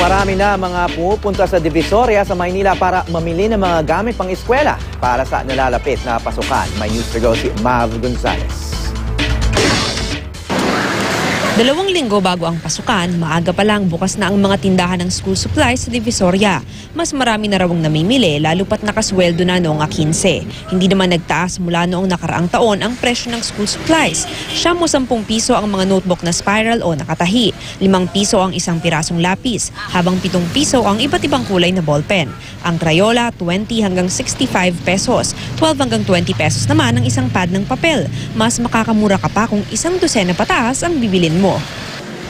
Marami na mga pumupunta sa Divisoria sa Maynila para mamili ng mga gamit pang eskwela para sa nalalapit na pasukan. May news to go si Mav Gonzalez. 2 linggo bago ang pasukan, maaga pa lang bukas na ang mga tindahan ng school supplies sa Divisoria. Mas marami na rawang namimili lalo pat nakasweldo na noong 15. Hindi naman nagtaas mula noong nakaraang taon ang presyo ng school supplies. 10 piso ang mga notebook na spiral o nakatahi, 5 piso ang isang pirasong lapis, habang 7 piso ang iba't ibang kulay na ballpen. Ang Crayola, 20 hanggang 65 pesos, 12 hanggang 20 pesos naman ang isang pad ng papel. Mas makakamura ka pa kung 1 dosena pataas ang bibilin mo.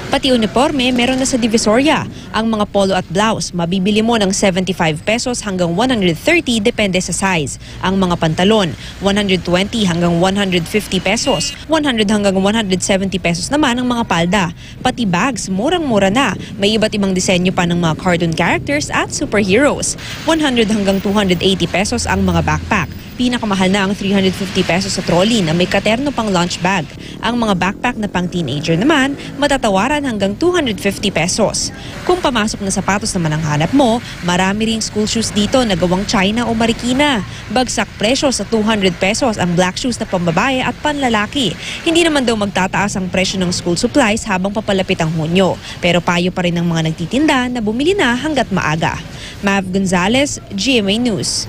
Pati uniforme meron na sa Divisoria. Ang mga polo at blouse, mabibili mo ng 75 pesos hanggang 130 depende sa size. Ang mga pantalon, 120 hanggang 150 pesos, 100 hanggang 170 pesos naman ang mga palda. Pati bags, murang-mura na. May iba't ibang disenyo pa ng mga cartoon characters at superheroes. 100 hanggang 280 pesos ang mga backpack. Pinakamahal na ang 350 pesos sa trolley na may katerno pang lunch bag. Ang mga backpack na pang teenager naman, matatawaran hanggang 250 pesos. Kung pamasok na sapatos naman ang hanap mo, marami ring school shoes dito na gawang China o Marikina. Bagsak presyo sa 200 pesos ang black shoes na pambabae at panlalaki. Hindi naman daw magtataas ang presyo ng school supplies habang papalapit ang Hunyo. Pero payo pa rin ng mga nagtitinda na bumili na hanggat maaga. Mav Gonzalez, GMA News.